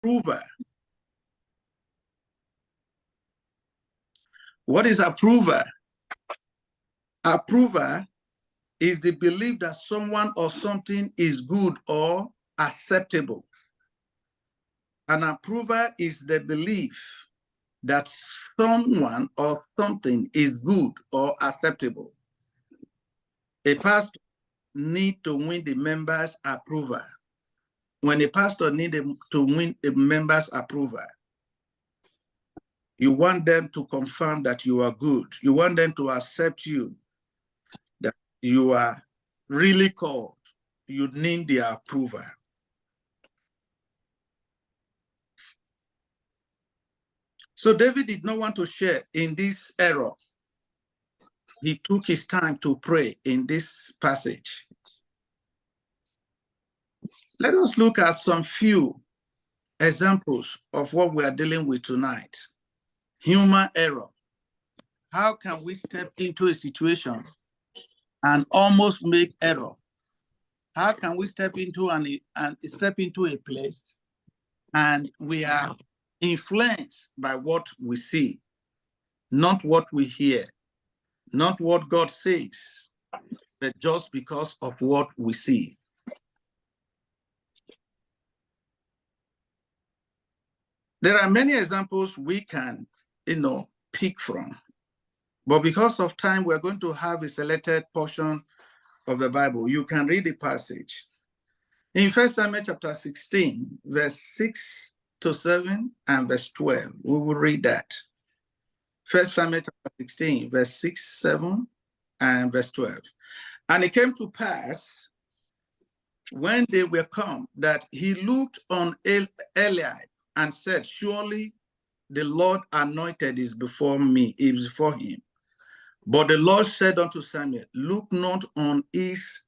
approver. What is approver? Approver is the belief that someone or something is good or acceptable. An approver is the belief that someone or something is good or acceptable. A pastor needs to win the members' approval. When a pastor needs to win a member's approval, you want them to confirm that you are good. You want them to accept you, that you are really called. You need their approval. So David did not want to share in this error. He took his time to pray in this passage. Let us look at some few examples of what we are dealing with tonight. Human error. How can we step into a situation and almost make error? How can we step into a place and we are influenced by what we see, not what we hear, not what God says, but just because of what we see? There are many examples we can, pick from. But because of time, we're going to have a selected portion of the Bible. You can read the passage. In 1 Samuel chapter 16, verse 6 to 7 and verse 12, we will read that. 1 Samuel chapter 16, verse 6, 7, and verse 12. And it came to pass, when they were come, that he looked on Eliab and said, surely the Lord anointed is before me, is before him. But the Lord said unto Samuel, look not on his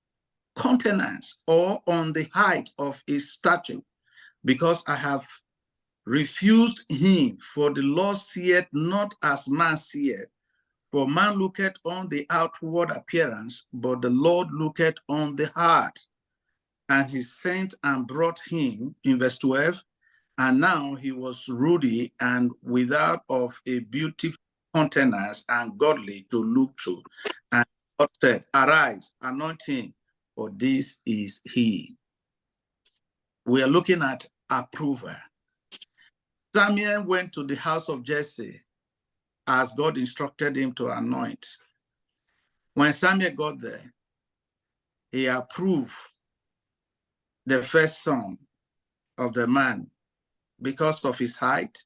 countenance or on the height of his stature, because I have refused him. For the Lord seeth not as man seeth. For man looketh on the outward appearance, but the Lord looketh on the heart. And he sent and brought him, in verse 12, and now he was ruddy and without of a beautiful countenance and godly to look to. And God said, arise, anoint him, for this is he. We are looking at approval. Samuel went to the house of Jesse as God instructed him to anoint. When Samuel got there, he approved the first son of the man because of his height,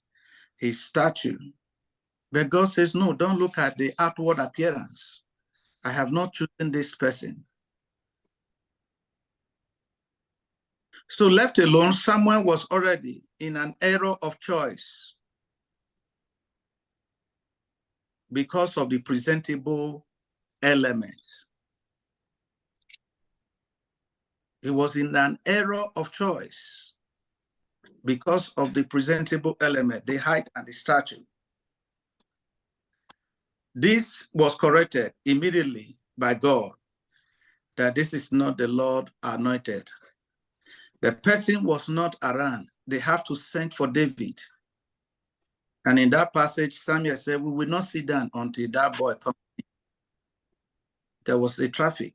his stature. But God says, no, don't look at the outward appearance. I have not chosen this person. So left alone, Samuel was already in an error of choice because of the presentable element. He was in an error of choice because of the presentable element, the height and the stature. This was corrected immediately by God, that this is not the Lord anointed. The person was not around. They have to send for David. And in that passage, Samuel said, we will not sit down until that boy comes. There was a traffic.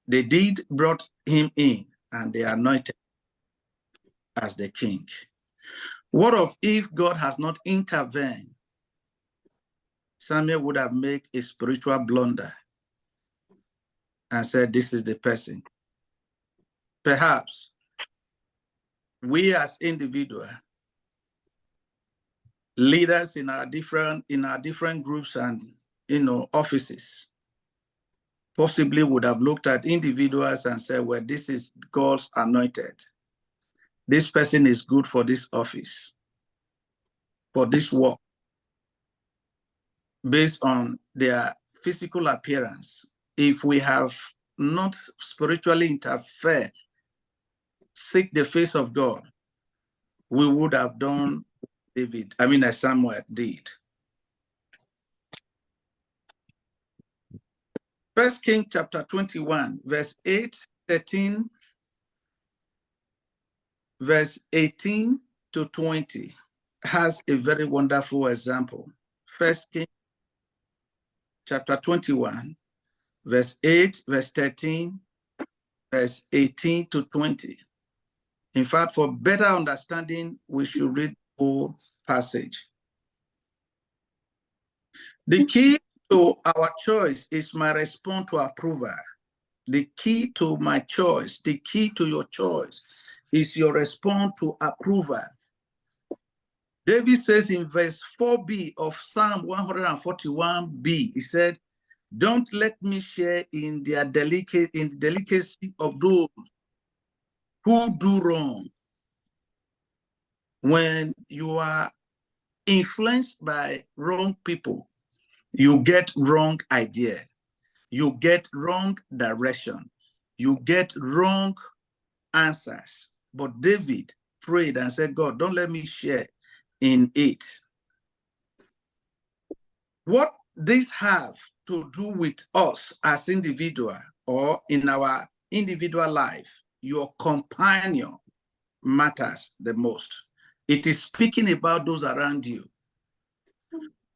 They did brought him in and they anointed as the king. What of if God has not intervened? Samuel would have made a spiritual blunder and said, this is the person. Perhaps we as individuals, leaders in our different groups and offices, possibly would have looked at individuals and said, well, this is God's anointed. This person is good for this office, for this work, based on their physical appearance. If we have not spiritually interfered, seek the face of God, we would have done as Samuel did. 1 Kings chapter 21, verse 8, 13, verse 18, to 20 has a very wonderful example. First Kings chapter 21, verse 8, verse 13, verse 18 to 20. In fact, for better understanding, we should read the whole passage. The key to our choice is my response to approval. The key to my choice, the key to your choice is your response to approval. David says in verse 4b of Psalm 141b, he said, don't let me share in the delicacy of those who do wrong. When you are influenced by wrong people, you get wrong idea, you get wrong direction, you get wrong answers. But David prayed and said, God, don't let me share in it. What this have to do with us as individual or in our individual life, your companion matters the most. It is speaking about those around you.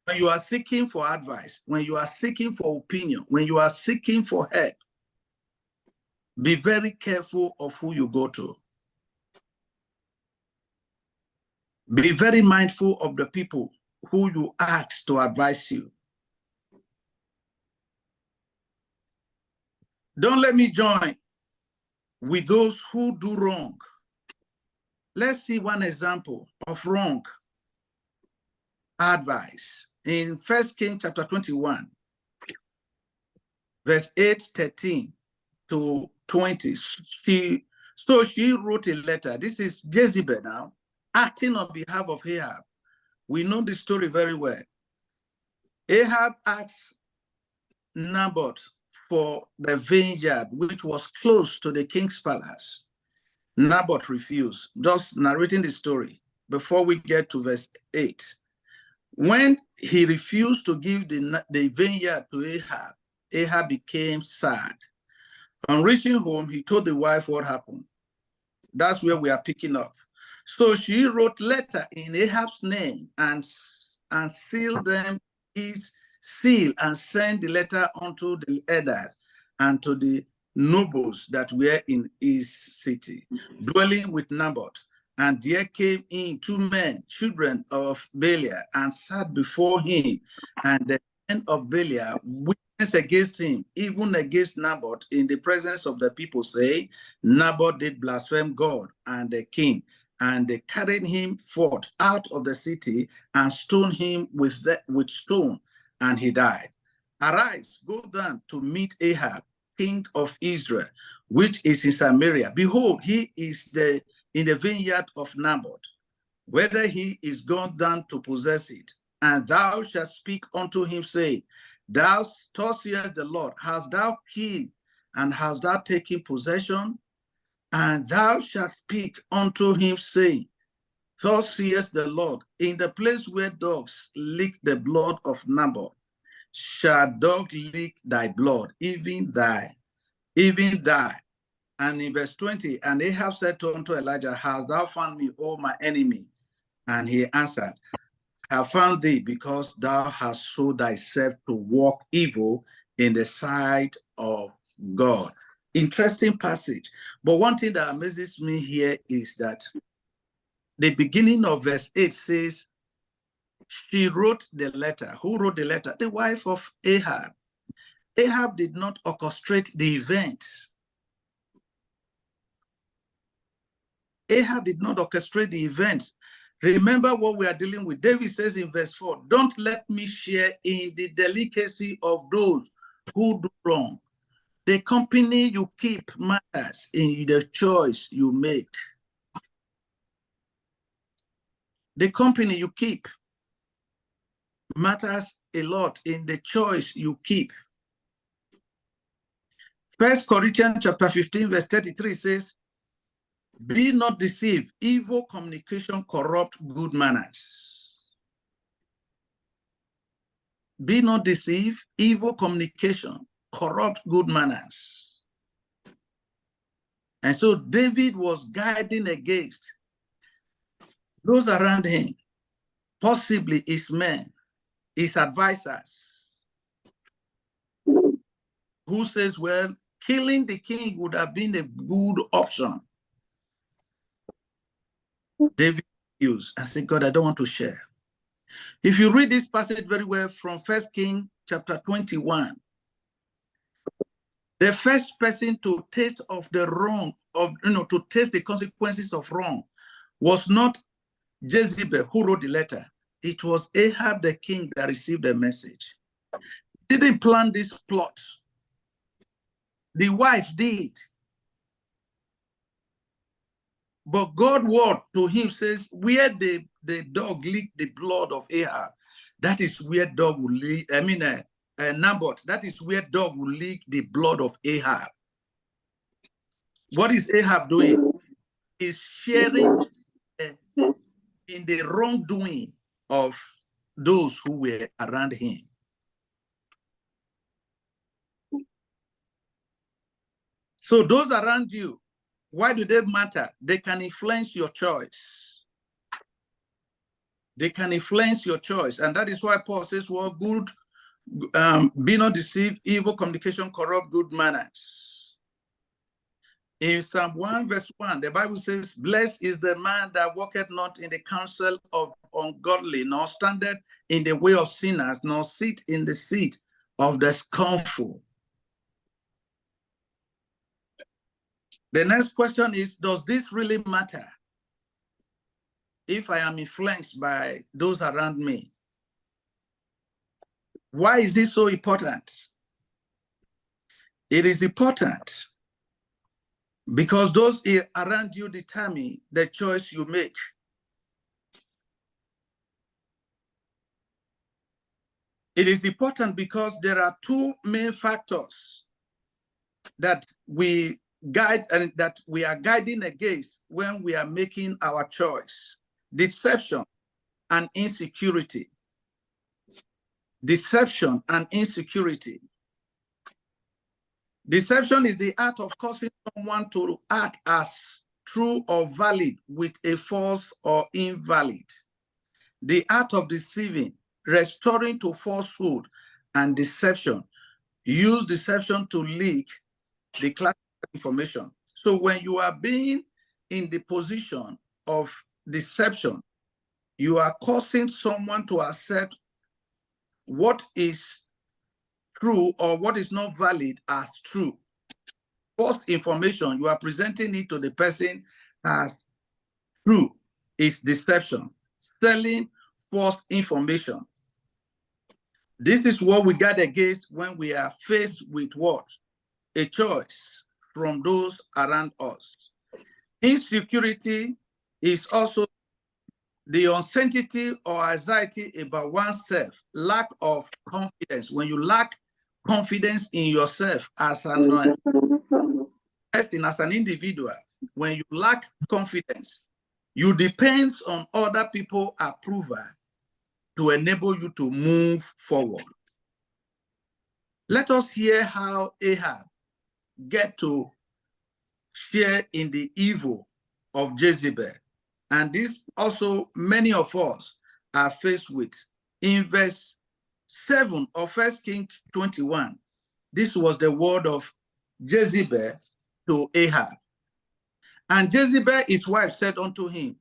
When you are seeking for advice, when you are seeking for opinion, when you are seeking for help, be very careful of who you go to. Be very mindful of the people who you ask to advise you. Don't let me join with those who do wrong. Let's see one example of wrong advice. In 1 Kings chapter 21, verse 8, 13 to 20. So she wrote a letter. This is Jezebel now, acting on behalf of Ahab. We know the story very well. Ahab asked Naboth for the vineyard, which was close to the king's palace. Naboth refused. Just narrating the story before we get to verse 8. When he refused to give the vineyard to Ahab, Ahab became sad. On reaching home, he told the wife what happened. That's where we are picking up. So she wrote letter in Ahab's name and sealed them his seal and sent the letter unto the elders and to the nobles that were in his city, dwelling with Naboth. And there came in 2 men, children of Belial, and sat before him. And the men of Belial witnessed against him, even against Naboth, in the presence of the people, saying, Naboth did blaspheme God and the king. And they carried him forth out of the city and stoned him with stone, and he died. Arise, go down to meet Ahab, king of Israel, which is in Samaria. Behold, he is in the vineyard of Naboth, whether he is gone down to possess it. And thou shalt speak unto him, saying, thus saith the Lord, hast thou killed, and hast thou taken possession? And thou shalt speak unto him, saying, thus saith the Lord, in the place where dogs lick the blood of Naboth, shall dog lick thy blood, even thy. And in verse 20, and Ahab said unto Elijah, hast thou found me, O my enemy? And he answered, I have found thee, because thou hast showed thyself to walk evil in the sight of God. Interesting passage. But one thing that amazes me here is that the beginning of verse 8 says, she wrote the letter. Who wrote the letter? The wife of Ahab. Ahab did not orchestrate the event. Ahab did not orchestrate the events. Remember what we are dealing with. David says in verse 4, don't let me share in the delicacy of those who do wrong. The company you keep matters in the choice you make. The company you keep matters a lot in the choice you keep. 1 Corinthians chapter 15, verse 33 says, be not deceived, evil communication corrupt good manners. Be not deceived, evil communication corrupt good manners. And so David was guiding against Those around him, possibly his men, his advisors, who says, well, killing the king would have been a good option. David used and said, God, I don't want to share. If you read this passage very well from 1 Kings chapter 21, the first person to taste of the wrong, to taste the consequences of wrong, was not Jezebel who wrote the letter. It was Ahab the king that received the message. He didn't plan this plot. The wife did. But God's word to him says, where the dog licked the blood of Ahab, that is where dog will lick, Naboth, that is where dog will lick the blood of Ahab. What is Ahab doing? He's sharing in the wrongdoing of those who were around him. So those around you, why do they matter? They can influence your choice. They can influence your choice. And that is why Paul says, well, good, be not deceived, evil communication corrupt good manners. In Psalm 1 verse 1, the Bible says, blessed is the man that walketh not in the counsel of ungodly, nor standeth in the way of sinners, nor sit in the seat of the scornful. The next question is, does this really matter if I am influenced by those around me? Why is this so important? It is important because those around you determine the choice you make. It is important because there are two main factors that we guide and that we are guiding against when we are making our choice: deception and insecurity. Deception and insecurity. Deception is the art of causing someone to act as true or valid with a false or invalid. The art of deceiving, restoring to falsehood and deception. Use deception to leak the classified information. So when you are being in the position of deception, you are causing someone to accept what is true or what is not valid as true. False information, you are presenting it to the person as true, is deception. Selling false information. This is what we guard against when we are faced with what? A choice from those around us. Insecurity is also the uncertainty or anxiety about oneself, lack of confidence. When you lack confidence in yourself as an individual, when you lack confidence, you depend on other people's approval to enable you to move forward. Let us hear how Ahab get to share in the evil of Jezebel. And this also many of us are faced with. In verse 7 of 1 Kings 21, this was the word of Jezebel to Ahab. And Jezebel, his wife, said unto him,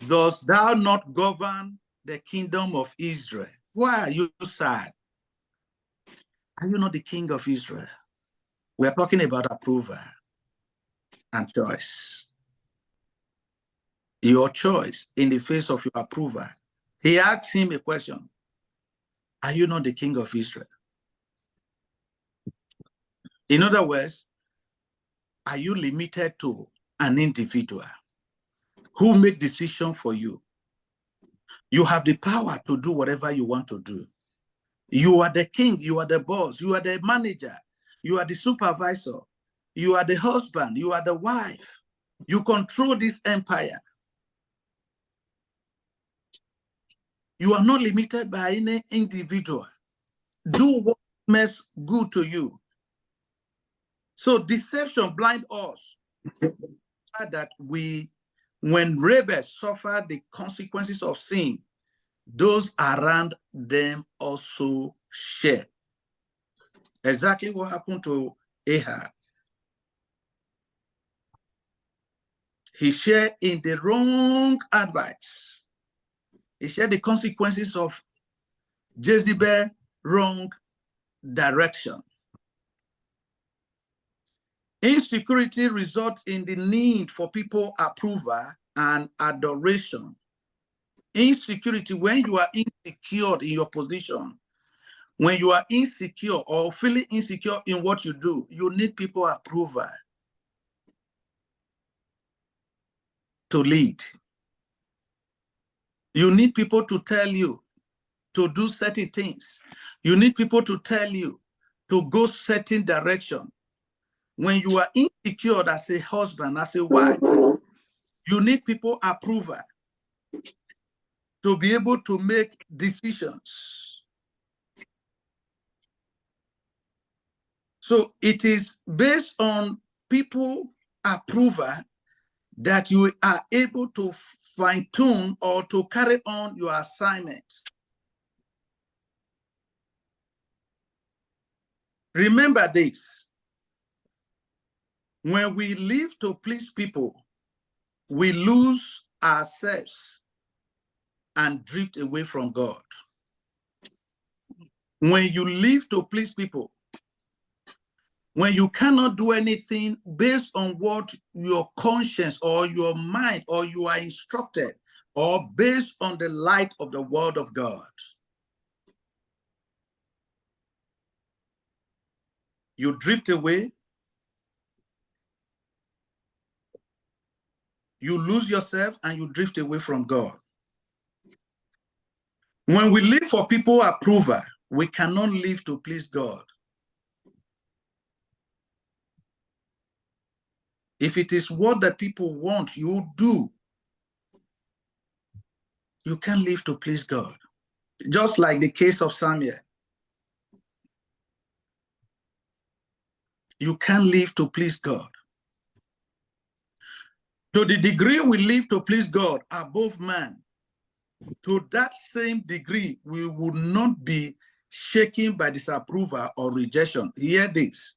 dost thou not govern the kingdom of Israel? Why are you sad? Are you not the king of Israel? We are talking about approval and choice. Your choice in the face of your approval. He asked him a question. Are you not the king of Israel? In other words, are you limited to an individual who make decision for you? You have the power to do whatever you want to do. You are the king, you are the boss, you are the manager, you are the supervisor, you are the husband, you are the wife. You control this empire. You are not limited by any individual. Do what makes good to you. So deception blinds us that we When rebels suffer the consequences of sin, those around them also share. Exactly what happened to Ahab. He shared in the wrong advice. He shared the consequences of Jezebel's wrong direction. Insecurity results in the need for people approval and adoration. Insecurity, when you are insecure in your position, when you are insecure or feeling insecure in what you do, you need people approval to lead. You need people to tell you to do certain things. You need people to tell you to go certain direction. When you are insecure as a husband, as a wife, you need people approval to be able to make decisions. So it is based on people approval that you are able to fine-tune or to carry on your assignment. Remember this: when we live to please people, we lose ourselves and drift away from God. When you live to please people, when you cannot do anything based on what your conscience or your mind or you are instructed, or based on the light of the word of God, you drift away, you lose yourself, and you drift away from God. When we live for people approval, we cannot live to please God. If it is what the people want you do, you can't live to please God. Just like the case of Samuel. You can't live to please God. To the degree we live to please God above man, to that same degree, we would not be shaken by disapproval or rejection. Hear this: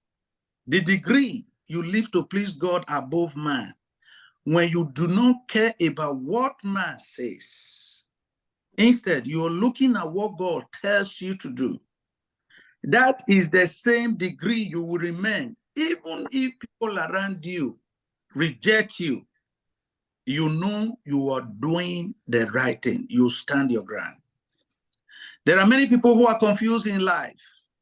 the degree you live to please God above man, when you do not care about what man says, instead you're looking at what God tells you to do, that is the same degree you will remain, even if people around you reject you. You know you are doing the right thing. You stand your ground. There are many people who are confused in life.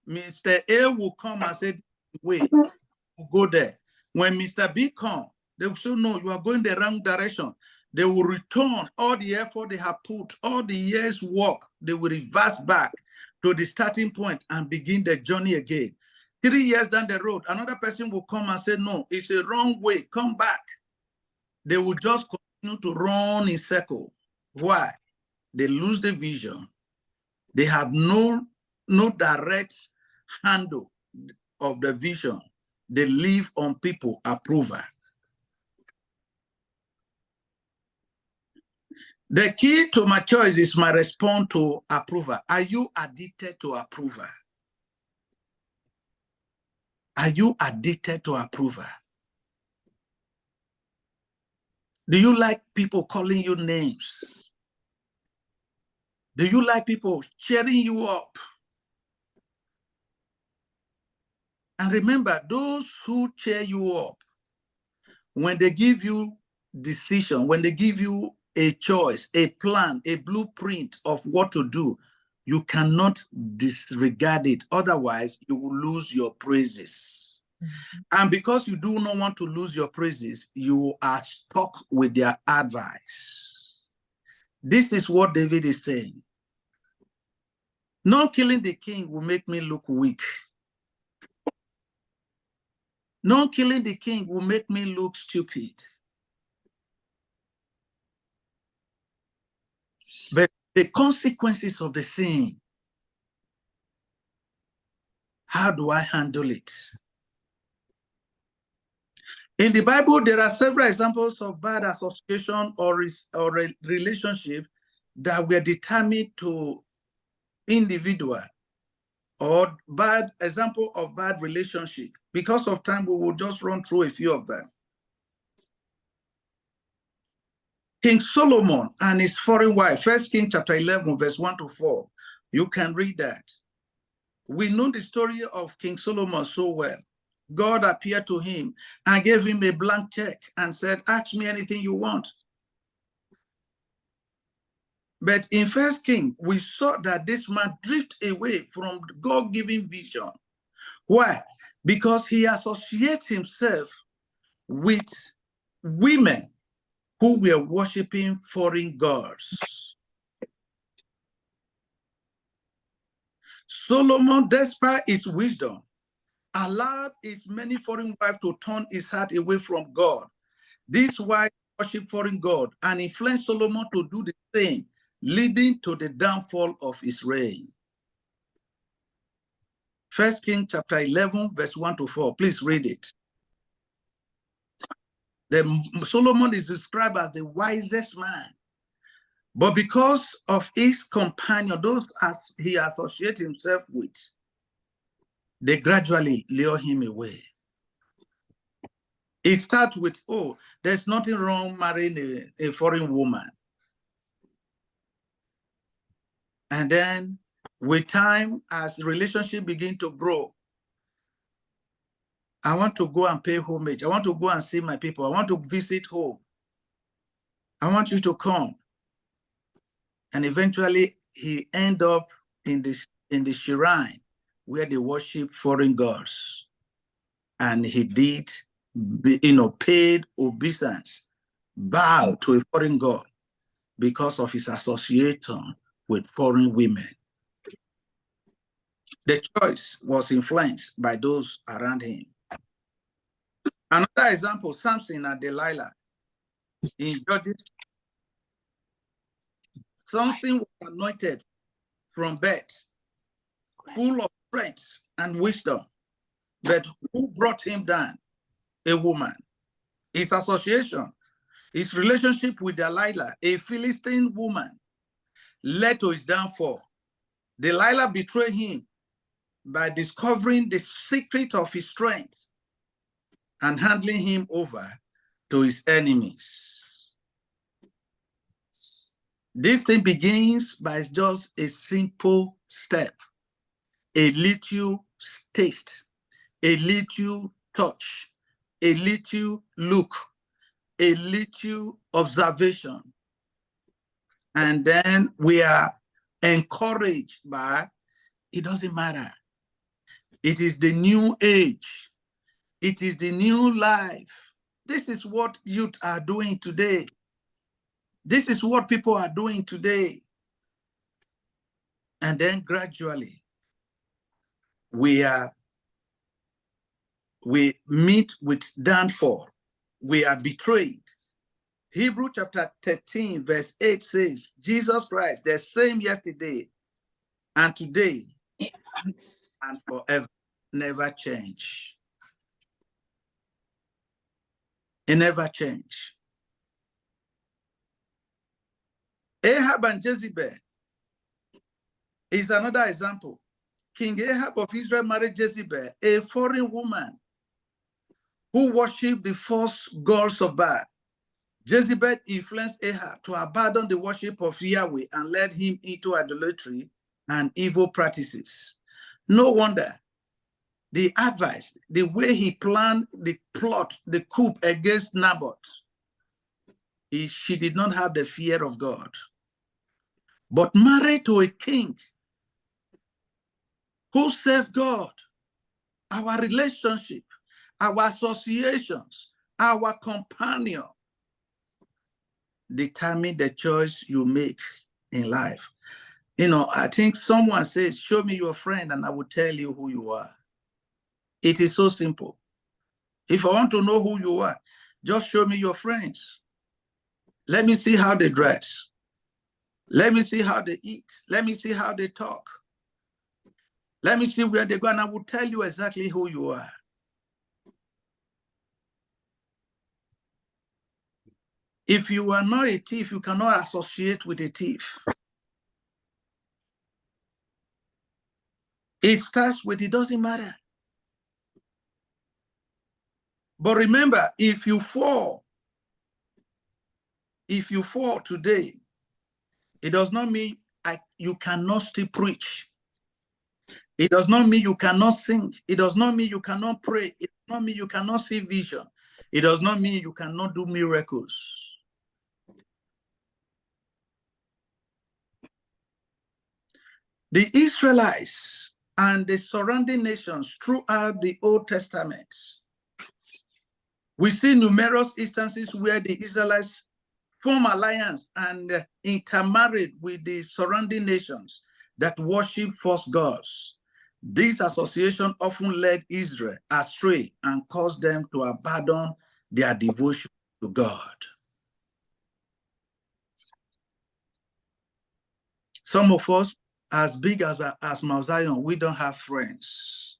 Mr. A will come and say, wait, we'll go there. When Mr. B comes, they will say, no, you are going the wrong direction. They will return all the effort they have put, all the years' work, they will reverse back to the starting point and begin the journey again. 3 years down the road, another person will come and say, no, it's a wrong way, come back. They will just continue to run in circles. Why? They lose the vision. They have no direct handle of the vision. They live on people approval. The key to my choice is my response to approval. Are you addicted to approval? Are you addicted to approval? Do you like people calling you names? Do you like people cheering you up? And remember, those who cheer you up, when they give you decision, when they give you a choice, a plan, a blueprint of what to do, you cannot disregard it. Otherwise, you will lose your praises. And because you do not want to lose your praises, you are stuck with their advice. This is what David is saying. Not killing the king will make me look weak. Not killing the king will make me look stupid. But the consequences of the sin, how do I handle it? In the Bible, there are several examples of bad association or relationship that were determined to individual, or bad example of bad relationship. Because of time, we will just run through a few of them. King Solomon and his foreign wife, 1 Kings chapter 11, verse 1 to 4. You can read that. We know the story of King Solomon so well. God appeared to him and gave him a blank check and said, ask me anything you want. But in 1 Kings, we saw that this man drifted away from God-given vision. Why? Because he associates himself with women who were worshiping foreign gods. Solomon, despite his wisdom, allowed his many foreign wives to turn his heart away from God. This wife worship foreign God and influenced Solomon to do the same, leading to the downfall of his reign. 1 Kings chapter 11, verse 1 to 4. Please read it. Solomon is described as the wisest man. But because of his companion, those as he associates himself with, they gradually lure him away. It starts with, oh, there's nothing wrong marrying a foreign woman. And then with time, as the relationship begins to grow, I want to go and pay homage. I want to go and see my people. I want to visit home. I want you to come. And eventually he ended up in the shrine where they worship foreign gods. And he did, paid obeisance, bow to a foreign god because of his association with foreign women. The choice was influenced by those around him. Another example, Samson and Delilah. In Judges, Samson was anointed from birth, full of strength and wisdom. But who brought him down? A woman. His association, his relationship with Delilah, a Philistine woman, led to his downfall. Delilah betrayed him by discovering the secret of his strength and handing him over to his enemies. This thing begins by just a simple step, a little taste, a little touch, a little look, a little observation. And then we are encouraged by, it doesn't matter. It is the new age. It is the new life. This is what youth are doing today. This is what people are doing today. And then gradually, we meet with downfall. We are betrayed. Hebrew chapter 13, verse 8 says, Jesus Christ, the same yesterday and today and forever, never change. It never change. Ahab and Jezebel is another example. King Ahab of Israel married Jezebel, a foreign woman who worshipped the false gods of Baal. Jezebel influenced Ahab to abandon the worship of Yahweh and led him into idolatry and evil practices. No wonder the advice, the way he planned the plot, the coup against Naboth, she did not have the fear of God. But married to a king who served God, our relationship, our associations, our companion, determine the choice you make in life. I think someone says, show me your friend and I will tell you who you are. It is so simple. If I want to know who you are, just show me your friends. Let me see how they dress. Let me see how they eat. Let me see how they talk. Let me see where they go, and I will tell you exactly who you are. If you are not a thief, you cannot associate with a thief. It starts with, it doesn't matter. But remember, if you fall today, it does not mean you cannot still preach. It does not mean you cannot sing. It does not mean you cannot pray. It does not mean you cannot see vision. It does not mean you cannot do miracles. The Israelites and the surrounding nations throughout the Old Testament, we see numerous instances where the Israelites form alliance and intermarried with the surrounding nations that worship false gods. This association often led Israel astray and caused them to abandon their devotion to God. Some of us, as big as Mount Zion, we don't have friends.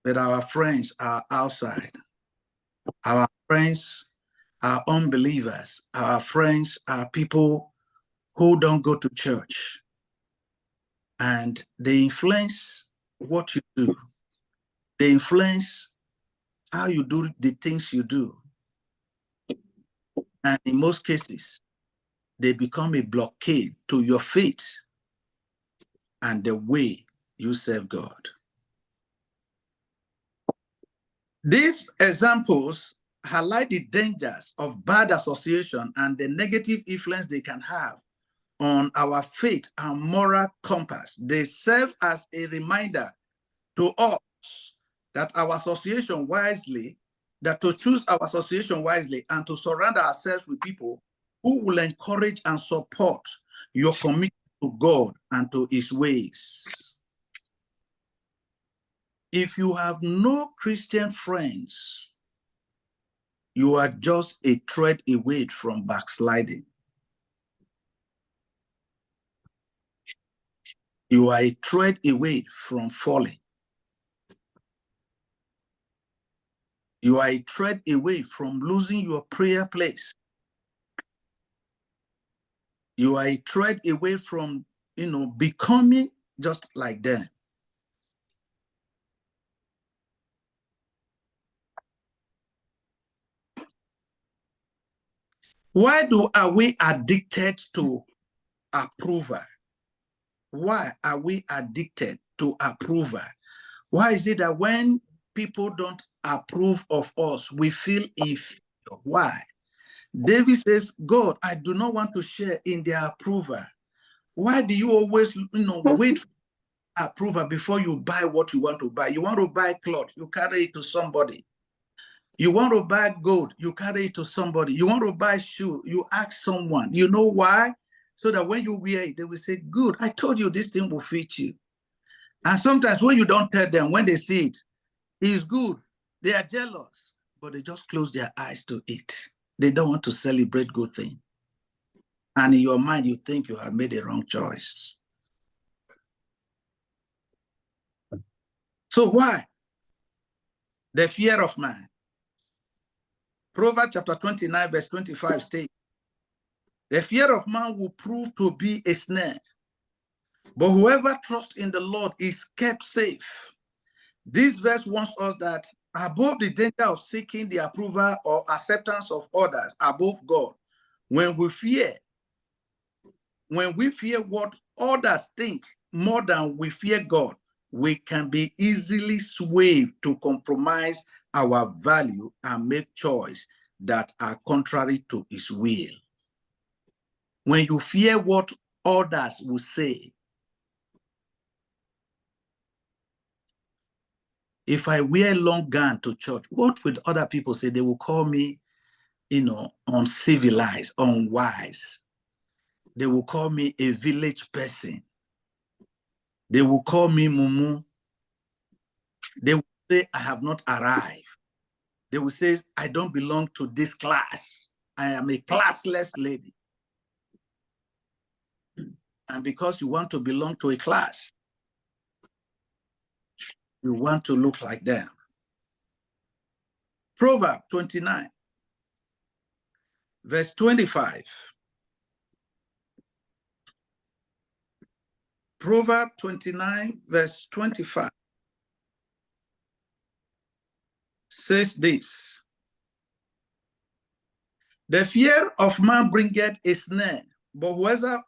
But our friends are outside. Our friends are unbelievers. Our friends are people who don't go to church. And they influence what you do. They influence how you do the things you do. And in most cases, they become a blockade to your faith and the way you serve God. These examples highlight the dangers of bad association and the negative influence they can have on our faith and moral compass. They serve as a reminder to us that our association wisely, that to choose our association wisely and to surround ourselves with people who will encourage and support your commitment to God and to his ways. If you have no Christian friends, you are just a tread away from backsliding. You are a tread away from falling. You are a tread away from losing your prayer place. You are a tread away from, becoming just like them. Why are we addicted to approval? Why are we addicted to approval? Why is it that when people don't approve of us, we feel inferior? Why? David says, God, I do not want to share in their approval. Why do you always, wait for approval before you buy what you want to buy? You want to buy cloth, you carry it to somebody. You want to buy gold, you carry it to somebody. You want to buy shoe, you ask someone. You know why? So that when you wear it, they will say, good, I told you this thing will fit you. And sometimes when you don't tell them, when they see it, it's good. They are jealous, but they just close their eyes to it. They don't want to celebrate good things. And in your mind, you think you have made a wrong choice. So why? The fear of man. Proverbs chapter 29, verse 25 states, the fear of man will prove to be a snare, but whoever trusts in the Lord is kept safe. This verse warns us that above the danger of seeking the approval or acceptance of others above God, when we fear what others think more than we fear God, we can be easily swayed to compromise our value and make choices that are contrary to his will. When you fear what others will say, if I wear long gown to church, what will other people say? They will call me, uncivilized, unwise. They will call me a village person. They will call me mumu. They will say I have not arrived. They will say I don't belong to this class. I am a classless lady. And because you want to belong to a class, you want to look like them. Proverbs 29. verse 25. Proverbs 29, verse 25 says this: the fear of man bringeth a snare, but whoever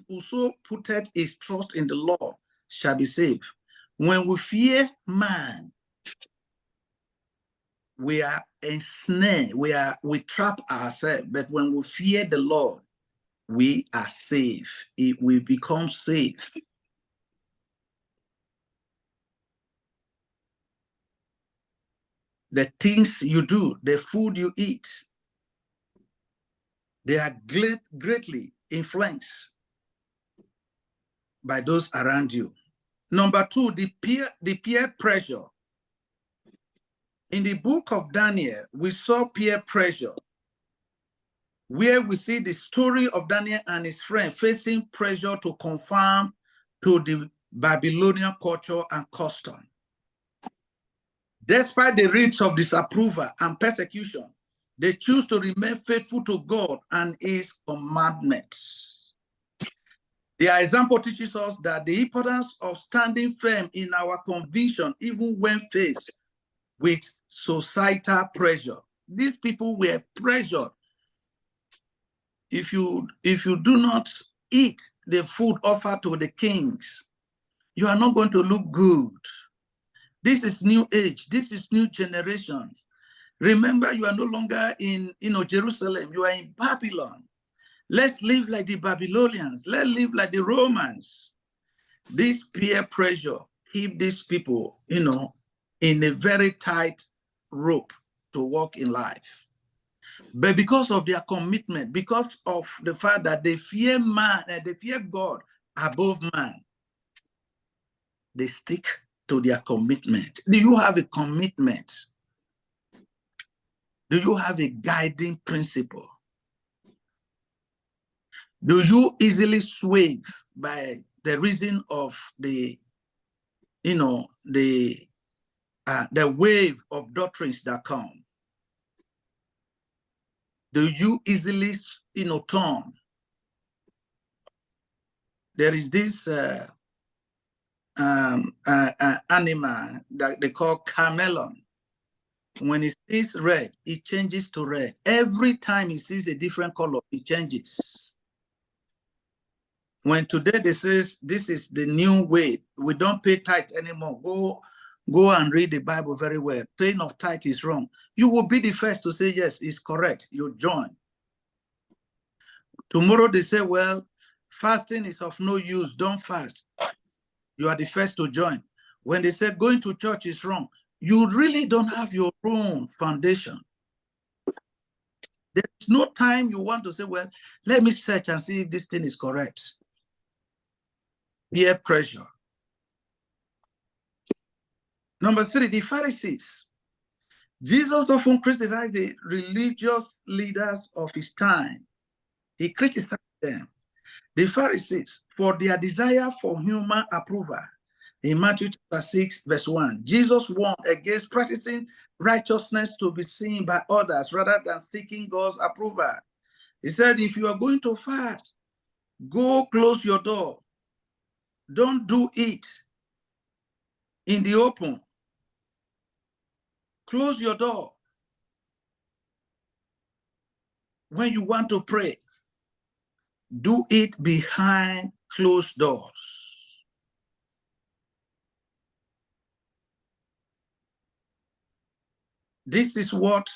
whoso putteth his trust in the Lord shall be saved. When we fear man, we are ensnared, we trap ourselves. But when we fear the Lord, we are safe. We become safe. The things you do, the food you eat, they are greatly influenced by those around you. Number two, the peer pressure. In the book of Daniel, we saw peer pressure, where we see the story of Daniel and his friend facing pressure to conform to the Babylonian culture and custom. Despite the risks of disapproval and persecution, they choose to remain faithful to God and his commandments. Their example teaches us that the importance of standing firm in our conviction, even when faced with societal pressure. These people were pressured. If you do not eat the food offered to the kings, you are not going to look good. This is new age. This is new generation. Remember, you are no longer in Jerusalem. You are in Babylon. Let's live like the Babylonians. Let's live like the Romans. This peer pressure keep these people, in a very tight rope to walk in life. But because of their commitment, because of the fact that they fear man and they fear God above man, they stick to their commitment. Do you have a commitment? Do you have a guiding principle? Do you easily sway by the reason of the wave of doctrines that come? Do you easily, turn? There is this animal that they call chameleon. When it sees red, it changes to red. Every time it sees a different color, it changes. When today they say this is the new way, we don't pay tithe anymore. Go and read the Bible very well. Paying of tithe is wrong. You will be the first to say, yes, it's correct. You join. Tomorrow they say, well, fasting is of no use. Don't fast. You are the first to join. When they say going to church is wrong, you really don't have your own foundation. There's no time you want to say, well, let me search and see if this thing is correct. Peer pressure. Number three, the Pharisees. Jesus often criticized the religious leaders of his time. He criticized them, the Pharisees, for their desire for human approval. In Matthew chapter 6, verse 1, Jesus warned against practicing righteousness to be seen by others rather than seeking God's approval. He said, if you are going to fast, go close your door. Don't do it in the open. Close your door. When you want to pray, do it behind closed doors. This is what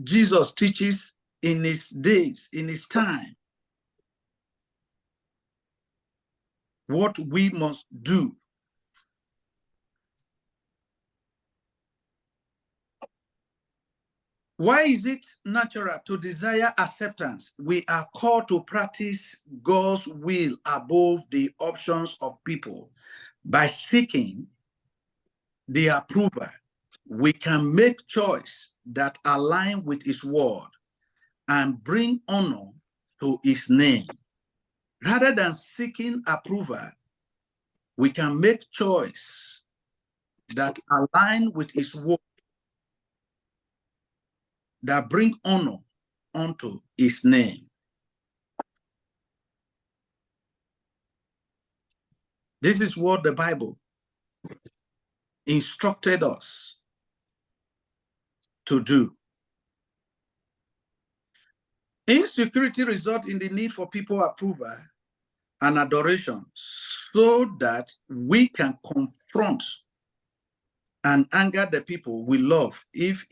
Jesus teaches in his days, in his time. What we must do. Why is it natural to desire acceptance? We are called to practice God's will above the options of people. By seeking the approval, we can make choice that align with his word and bring honor to his name. Rather than seeking approval, we can make choice that align with his word, that bring honor unto his name. This is what the Bible instructed us to do. Insecurity results in the need for people approval and adoration so that we can confront and anger the people we love if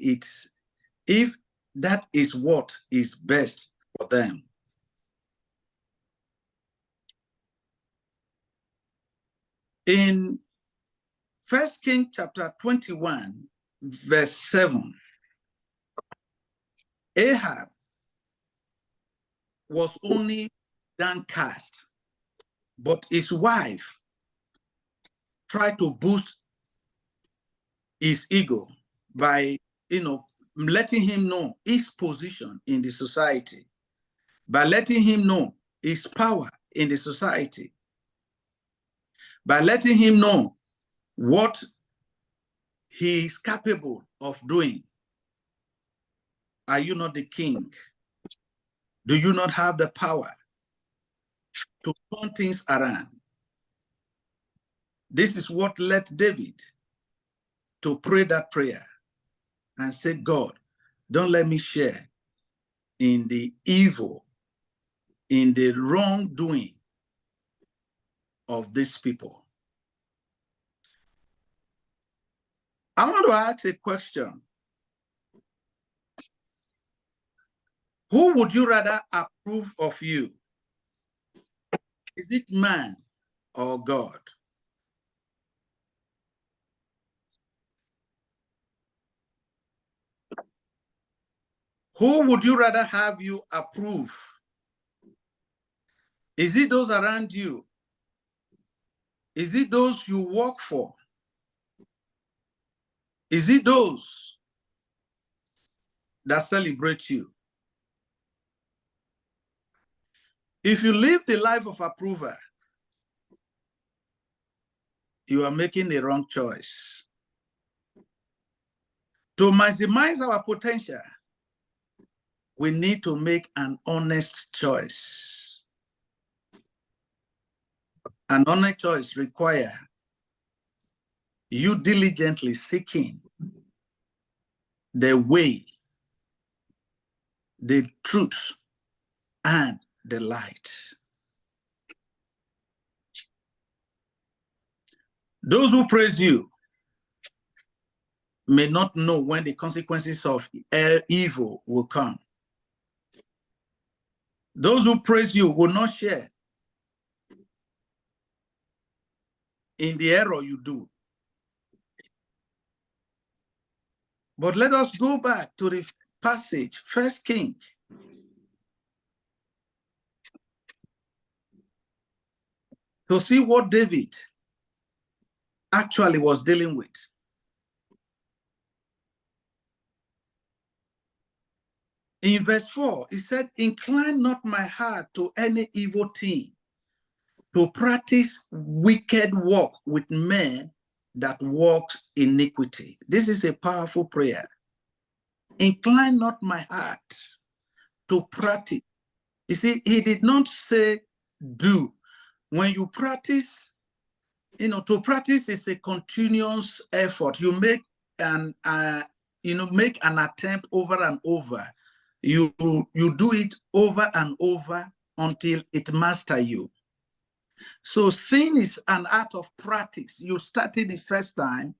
that is what is best for them. In 1 Kings chapter 21, verse 7, Ahab was only downcast, but his wife tried to boost his ego by, letting him know his position in the society, by letting him know his power in the society, by letting him know what he is capable of doing. Are you not the king? Do you not have the power to turn things around? This is what led David to pray that prayer and say, God, don't let me share in the evil, in the wrongdoing of these people. I want to ask a question. Who would you rather approve of you? Is it man or God? Who would you rather have you approve? Is it those around you? Is it those you work for? Is it those that celebrate you? If you live the life of approval, you are making the wrong choice. To maximize our potential, we need to make an honest choice. An honest choice requires you diligently seeking the way, the truth, and the light. Those who praise you may not know when the consequences of evil will come. Those who praise you will not share in the error you do. But let us go back to the passage, 1 Kings. To see what David actually was dealing with. In verse 4, he said, incline not my heart to any evil thing, to practice wicked work with men that works iniquity. This is a powerful prayer. Incline not my heart to practice. You see, he did not say do. When you practice, to practice is a continuous effort. You make an attempt over and over. You do it over and over until it masters you. So sin is an art of practice. You started the first time,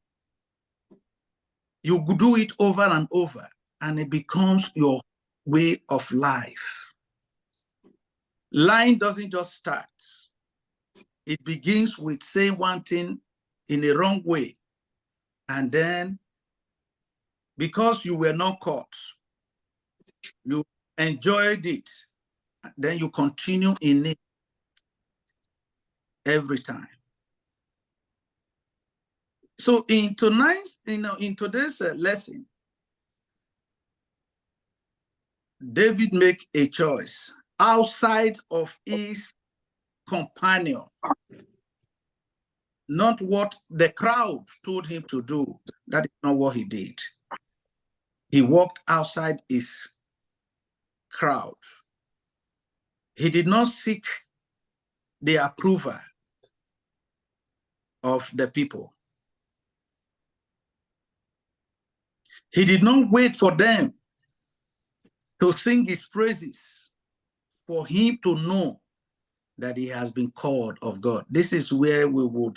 you do it over and over, and it becomes your way of life. Lying doesn't just start. It begins with saying one thing in a wrong way, and then because you were not caught, you enjoyed it, then you continue in it every time. So in today's lesson, David make a choice outside of his companion, not what the crowd told him to do. That is not what he did. He walked outside his crowd. He did not seek the approval of the people. He did not wait for them to sing his praises for him to know that he has been called of God. This is where we would,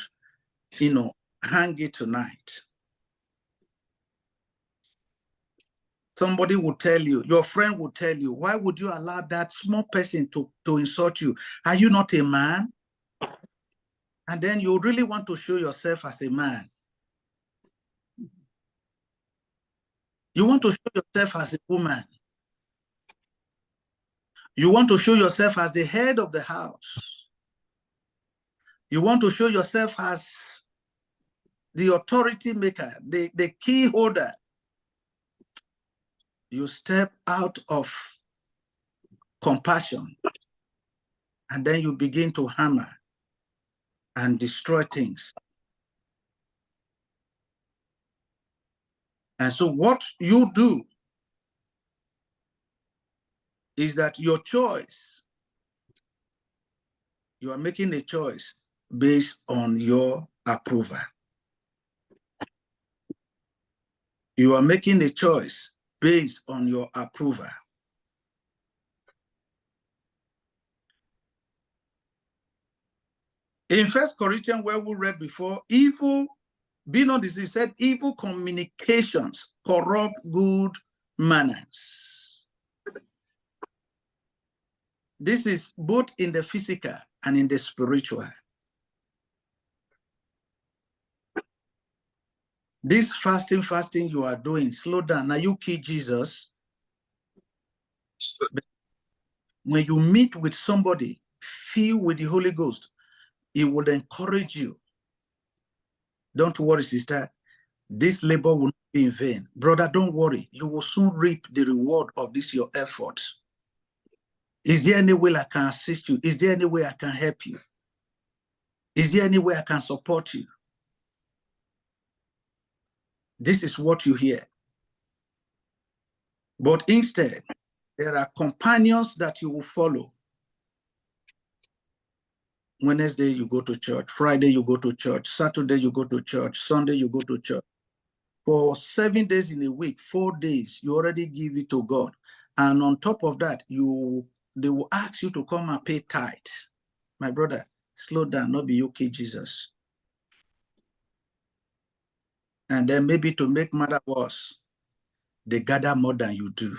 hang it tonight. Somebody will tell you, your friend will tell you, why would you allow that small person to insult you? Are you not a man? And then you really want to show yourself as a man. You want to show yourself as a woman. You want to show yourself as the head of the house. You want to show yourself as the authority maker, the key holder. You step out of compassion, and then you begin to hammer and destroy things. And so what you do is that your choice, you are making a choice based on your approval. You are making a choice based on your approval. In 1 Corinthians, where we read before, evil, be not deceived, said evil communications corrupt good manners. This is both in the physical and in the spiritual. This fasting you are doing, slow down. Now you key Jesus. When you meet with somebody filled with the Holy Ghost, it will encourage you. Don't worry, sister. This labor will not be in vain. Brother, don't worry. You will soon reap the reward of this, your effort. Is there any way I can assist you? Is there any way I can help you? Is there any way I can support you? This is what you hear. But instead, there are companions that you will follow. Wednesday, you go to church. Friday, you go to church. Saturday, you go to church. Sunday, you go to church. For 7 days in a week, 4 days, you already give it to God. And on top of that, they will ask you to come and pay tithe. My brother, slow down, not be okay, Jesus. And then maybe to make matter worse, they gather more than you do.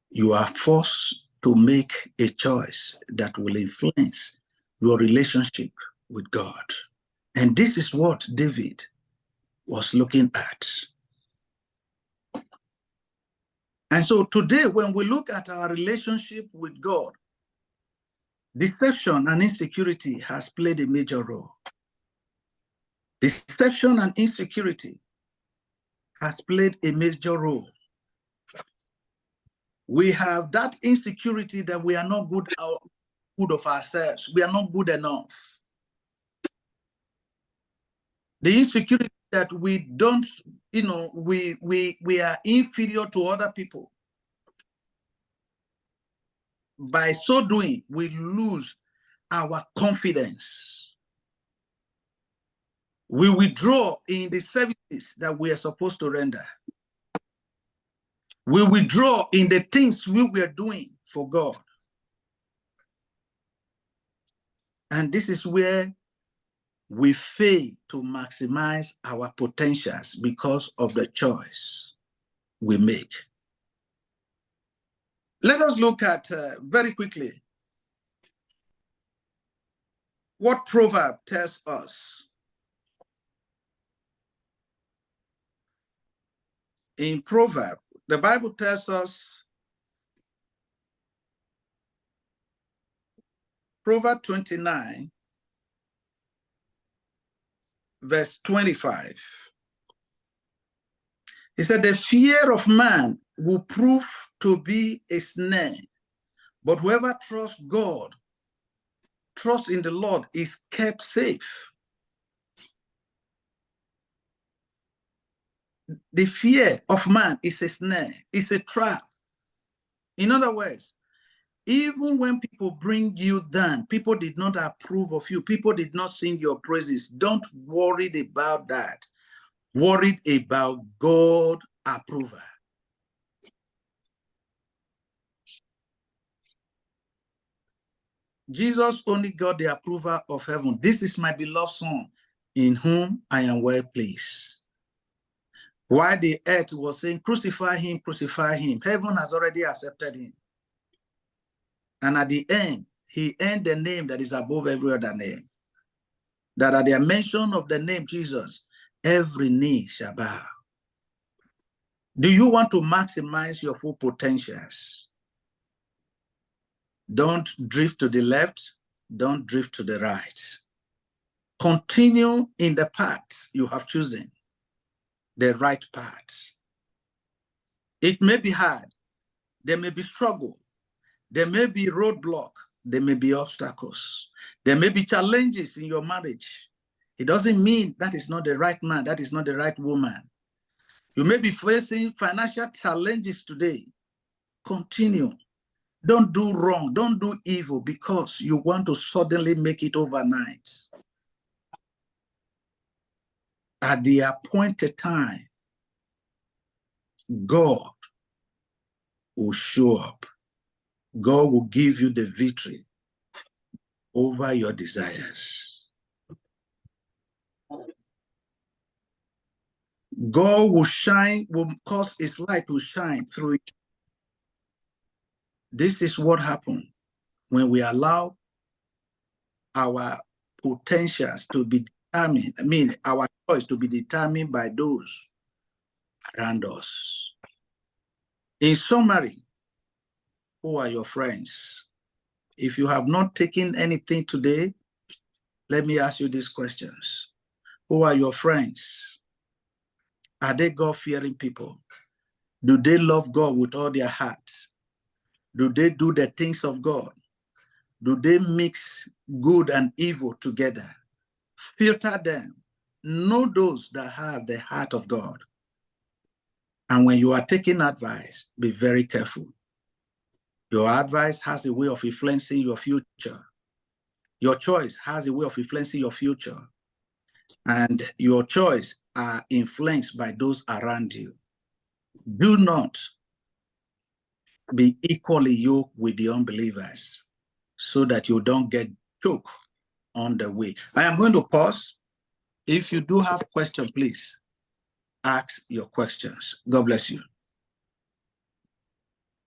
You are forced to make a choice that will influence your relationship with God. And this is what David was looking at. And so today, when we look at our relationship with God, deception and insecurity has played a major role. Deception and insecurity has played a major role. We have that insecurity that we are not good of ourselves. We are not good enough. The insecurity that we don't, we are inferior to other people. By so doing, we lose our confidence. We withdraw in the services that we are supposed to render. We withdraw in the things we were doing for God. And this is where we fail to maximize our potentials because of the choice we make. Let us look at very quickly what proverb tells us. In Proverb, the Bible tells us, Proverb 29, verse 25. He said, the fear of man will prove to be a snare, but whoever trusts God, trusts in the Lord, is kept safe. The fear of man is a snare, it's a trap. In other words, even when people bring you down, people did not approve of you, people did not sing your praises, don't worry about that. Worry about God approval. Jesus only got the approval of heaven. This is my beloved Son, in whom I am well pleased. While the earth was saying, crucify him, heaven has already accepted him. And at the end, he earned the name that is above every other name. That at the mention of the name Jesus, every knee shall bow. Do you want to maximize your full potentials? Don't drift to the left, don't drift to the right. Continue in the path you have chosen, the right path. It may be hard, there may be struggle, there may be roadblock, there may be obstacles, there may be challenges in your marriage. It doesn't mean that is not the right man, that is not the right woman. You may be facing financial challenges today. Continue. Don't do wrong, don't do evil because you want to suddenly make it overnight. At the appointed time, God will show up. God will give you the victory over your desires. God will shine, will cause his light to shine through you. This is what happens when we allow our potentials to be determined, our choice to be determined by those around us. In summary, who are your friends? If you have not taken anything today, let me ask you these questions. Who are your friends? Are they God-fearing people? Do they love God with all their heart? Do they do the things of God? Do they mix good and evil together? Filter them. Know those that have the heart of God. And when you are taking advice, be very careful. Your advice has a way of influencing your future. Your choice has a way of influencing your future. And your choice are influenced by those around you. Do not be equally yoked with the unbelievers so that you don't get choked on the way. I am going to pause. If you do have questions, please ask your questions. God bless you.